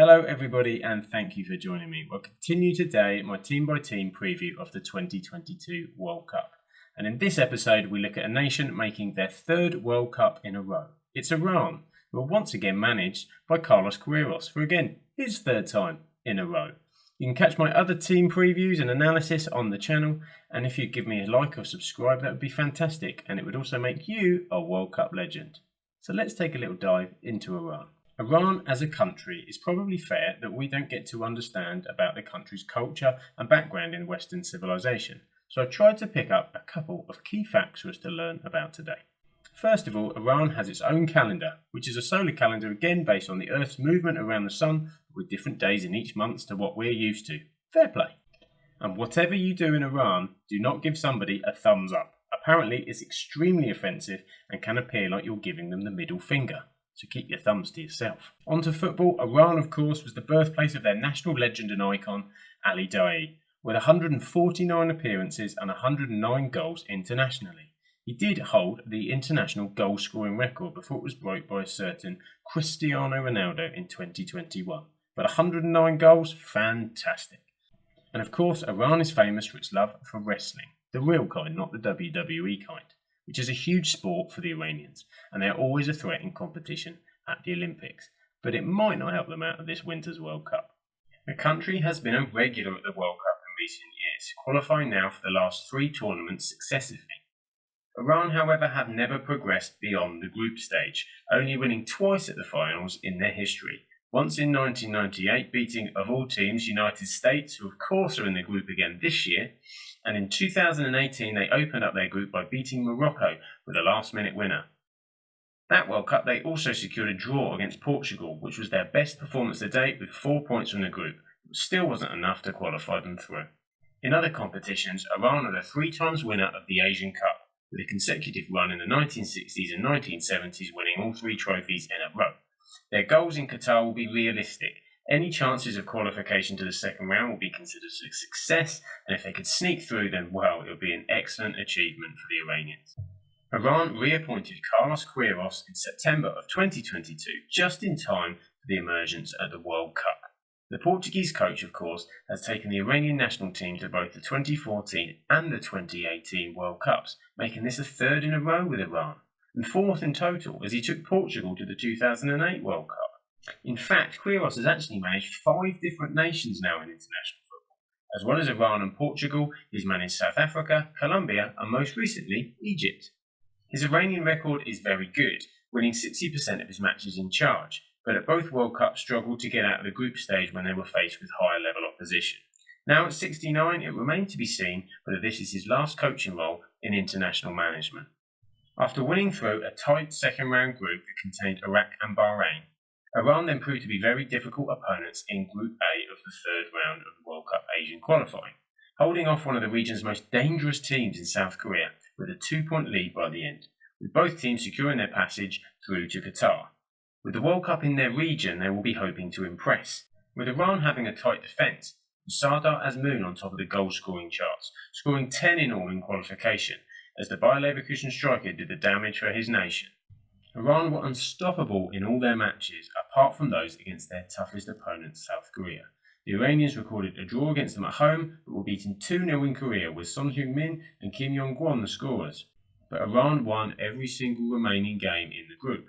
Hello everybody and thank you for joining me. We'll continue today my team by team preview of the 2022 World Cup. And in this episode we look at a nation making their third World Cup in a row. It's Iran, who are once again managed by Carlos Quieroz for again his third time in a row. You can catch my other team previews and analysis on the channel, and if you'd give me a like or subscribe that would be fantastic, and it would also make you a World Cup legend. So let's take a little dive into Iran. Iran as a country, is probably fair that we don't get to understand about the country's culture and background in Western civilization, so I've tried to pick up a couple of key facts for us to learn about today. First of all, Iran has its own calendar, which is a solar calendar again based on the Earth's movement around the sun, with different days in each month to what we're used to. Fair play. And whatever you do in Iran, do not give somebody a thumbs up. Apparently it's extremely offensive and can appear like you're giving them the middle finger. So keep your thumbs to yourself. On to football. Iran, of course, was the birthplace of their national legend and icon, Ali Daei, with 149 appearances and 109 goals internationally. He did hold the international goal-scoring record before it was broke by a certain Cristiano Ronaldo in 2021. But 109 goals? Fantastic. And of course, Iran is famous for its love for wrestling. The real kind, not the WWE kind, which is a huge sport for the Iranians, and they are always a threat in competition at the Olympics, but it might not help them out of this winter's World Cup. The country has been a regular at the World Cup in recent years, qualifying now for the last 3 tournaments successively. Iran, however, have never progressed beyond the group stage, only winning twice at the finals in their history. Once in 1998, beating, of all teams, United States, who of course are in the group again this year, and in 2018 they opened up their group by beating Morocco with a last-minute winner. That World Cup they also secured a draw against Portugal, which was their best performance to date with 4 points from the group, but still wasn't enough to qualify them through. In other competitions, Iran are the 3 times winner of the Asian Cup, with a consecutive run in the 1960s and 1970s winning all 3 trophies in a row. Their goals in Qatar will be realistic. Any chances of qualification to the second round will be considered a success, and if they could sneak through, then well, it would be an excellent achievement for the Iranians. Iran reappointed Carlos Quieroz in September of 2022, just in time for the emergence at the World Cup. The Portuguese coach, of course, has taken the Iranian national team to both the 2014 and the 2018 World Cups, making this a 3rd in a row with Iran, and 4th in total as he took Portugal to the 2008 World Cup. In fact, Quieroz has actually managed 5 different nations now in international football. As well as Iran and Portugal, he's managed South Africa, Colombia, and most recently, Egypt. His Iranian record is very good, winning 60% of his matches in charge, but at both World Cups struggled to get out of the group stage when they were faced with higher level opposition. Now at 69, it remains to be seen whether this is his last coaching role in international management. After winning through a tight second-round group that contained Iraq and Bahrain, Iran then proved to be very difficult opponents in Group A of the 3rd round of the World Cup Asian qualifying, holding off one of the region's most dangerous teams in South Korea with a 2-point lead by the end, with both teams securing their passage through to Qatar. With the World Cup in their region, they will be hoping to impress, with Iran having a tight defence, and Sardar Azmoun on top of the goal-scoring charts, scoring 10 in all in qualification, as the Bayer Leverkusen striker did the damage for his nation. Iran were unstoppable in all their matches, apart from those against their toughest opponent, South Korea. The Iranians recorded a draw against them at home, but were beaten 2-0 in Korea, with Son Heung-min and Kim Yong-kwon the scorers. But Iran won every single remaining game in the group.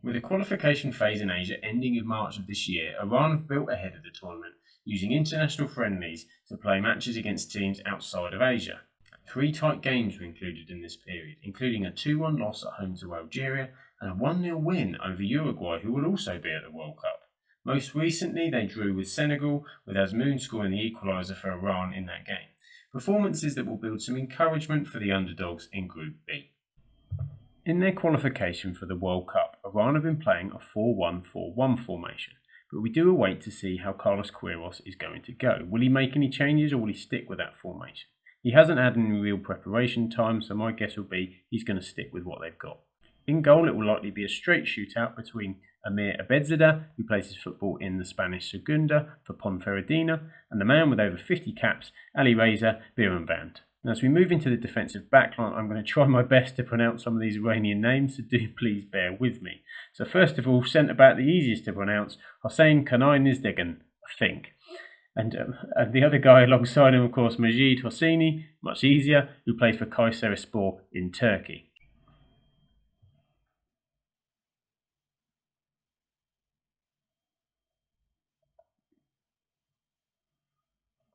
With the qualification phase in Asia ending in March of this year, Iran have built ahead of the tournament, using international friendlies to play matches against teams outside of Asia. 3 tight games were included in this period, including a 2-1 loss at home to Algeria and a 1-0 win over Uruguay, who will also be at the World Cup. Most recently, they drew with Senegal, with Azmoun scoring the equaliser for Iran in that game. Performances that will build some encouragement for the underdogs in Group B. In their qualification for the World Cup, Iran have been playing a 4-1-4-1 formation, but we do await to see how Carlos Quieroz is going to go. Will he make any changes or will he stick with that formation? He hasn't had any real preparation time, so my guess will be he's going to stick with what they've got. In goal, it will likely be a straight shootout between Amir Abedzadeh, who plays his football in the Spanish Segunda for Ponferradina, and the man with over 50 caps, Ali Reza Biranvand. Now, as we move into the defensive backline, I'm going to try my best to pronounce some of these Iranian names, so do please bear with me. So first of all, centre-back, the easiest to pronounce, Hossein Kanai Nizdegan, I think. And the other guy alongside him, of course, Majid Hosseini, much easier, who plays for Kayserispor in Turkey.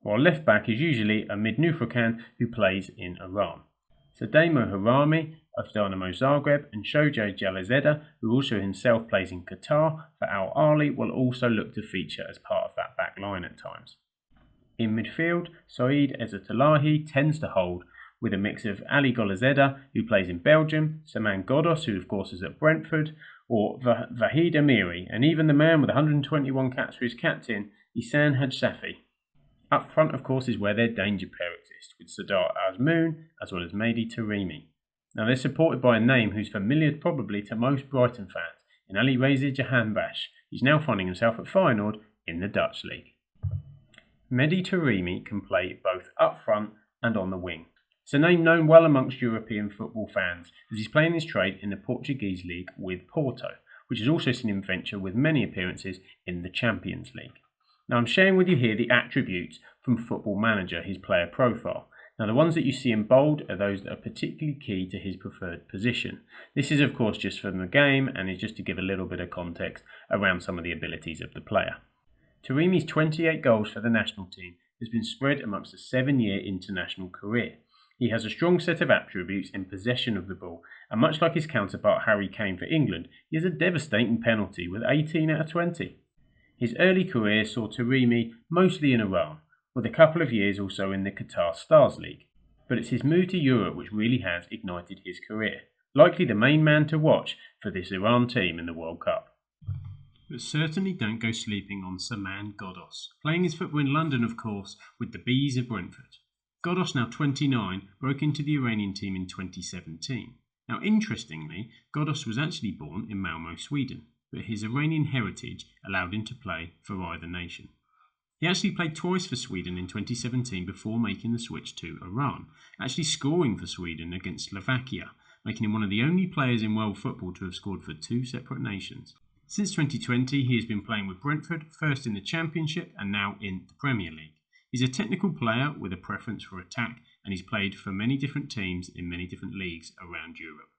While left back is usually Amid Nufrakan, who plays in Iran. Sademo Harami of Dynamo Zagreb and Shojai Jalazeda, who also himself plays in Qatar for Al Ahly, will also look to feature as part of that back line at times. In midfield, Saeed Ezzatullahi tends to hold, with a mix of Ali Golazeda, who plays in Belgium, Saman Ghoddos, who of course is at Brentford, or Vahid Amiri, and even the man with 121 caps for his captain, Ihsan Hajsafi. Up front, of course, is where their danger pair exist, with Sadar Azmoun as well as Mehdi Taremi. Now they're supported by a name who's familiar probably to most Brighton fans, in Ali Reza Jahanbakhsh. He's now finding himself at Feyenoord in the Dutch league. Mehdi Taremi can play both up front and on the wing. It's a name known well amongst European football fans, as he's playing his trade in the Portuguese league with Porto, which has also seen him venture with many appearances in the Champions League. Now I'm sharing with you here the attributes from Football Manager, his player profile. Now the ones that you see in bold are those that are particularly key to his preferred position. This is of course just from the game and is just to give a little bit of context around some of the abilities of the player. Taremi's 28 goals for the national team has been spread amongst a 7-year international career. He has a strong set of attributes in possession of the ball, and much like his counterpart Harry Kane for England, he has a devastating penalty with 18 out of 20. His early career saw Taremi mostly in Iran, with a couple of years also in the Qatar Stars League. But it's his move to Europe which really has ignited his career, likely the main man to watch for this Iran team in the World Cup. But certainly don't go sleeping on Saman Ghoddos, playing his football in London of course with the Bees of Brentford. Ghoddos, now 29, broke into the Iranian team in 2017. Now interestingly, Ghoddos was actually born in Malmö, Sweden, but his Iranian heritage allowed him to play for either nation. He actually played twice for Sweden in 2017 before making the switch to Iran, actually scoring for Sweden against Slovakia, making him one of the only players in world football to have scored for two separate nations. Since 2020, he has been playing with Brentford, first in the Championship and now in the Premier League. He's a technical player with a preference for attack, and he's played for many different teams in many different leagues around Europe.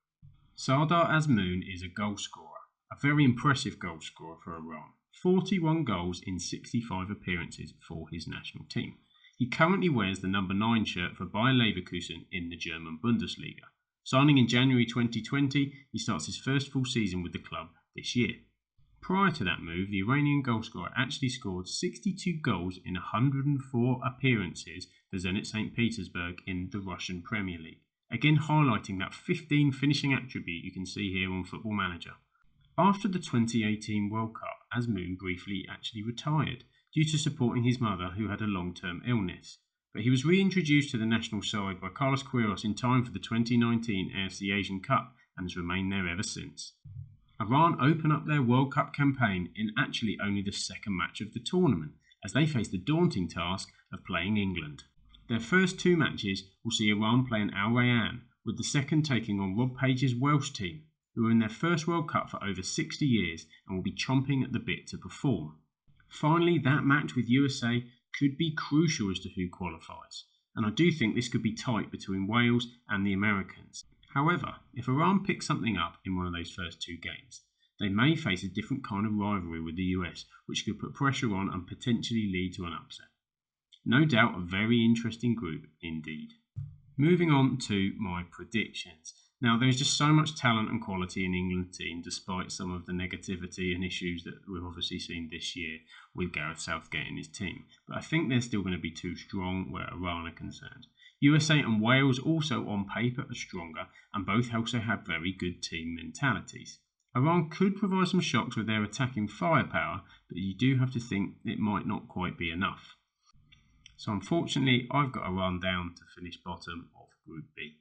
Sardar Azmoun is a goal scorer, a very impressive goal scorer for Iran. 41 goals in 65 appearances for his national team. He currently wears the number 9 shirt for Bayer Leverkusen in the German Bundesliga. Signing in January 2020, he starts his first full season with the club this year. Prior to that move, the Iranian goalscorer actually scored 62 goals in 104 appearances for Zenit St. Petersburg in the Russian Premier League. Again highlighting that 15 finishing attribute you can see here on Football Manager. After the 2018 World Cup, Azmoun briefly actually retired due to supporting his mother who had a long-term illness. But he was reintroduced to the national side by Carlos Quieroz in time for the 2019 AFC Asian Cup and has remained there ever since. Iran open up their World Cup campaign in actually only the second match of the tournament, as they face the daunting task of playing England. Their first two matches will see Iran playing Al Rayyan, with the second taking on Rob Page's Welsh team, who are in their first World Cup for over 60 years and will be chomping at the bit to perform. Finally, that match with USA could be crucial as to who qualifies, and I do think this could be tight between Wales and the Americans. However, if Iran picks something up in one of those first two games, they may face a different kind of rivalry with the US, which could put pressure on and potentially lead to an upset. No doubt a very interesting group indeed. Moving on to my predictions. Now, there's just so much talent and quality in England's team, despite some of the negativity and issues that we've obviously seen this year with Gareth Southgate and his team. But I think they're still going to be too strong where Iran are concerned. USA and Wales also on paper are stronger, and both also have very good team mentalities. Iran could provide some shocks with their attacking firepower, but you do have to think it might not quite be enough. So unfortunately, I've got Iran down to finish bottom of Group B.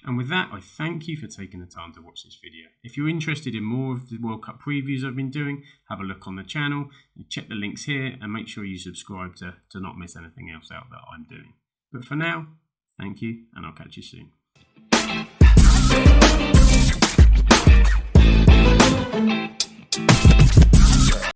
And with that, I thank you for taking the time to watch this video. If you're interested in more of the World Cup previews I've been doing, have a look on the channel, check the links here, and make sure you subscribe to not miss anything else out that I'm doing. But for now, Thank you, and I'll catch you soon.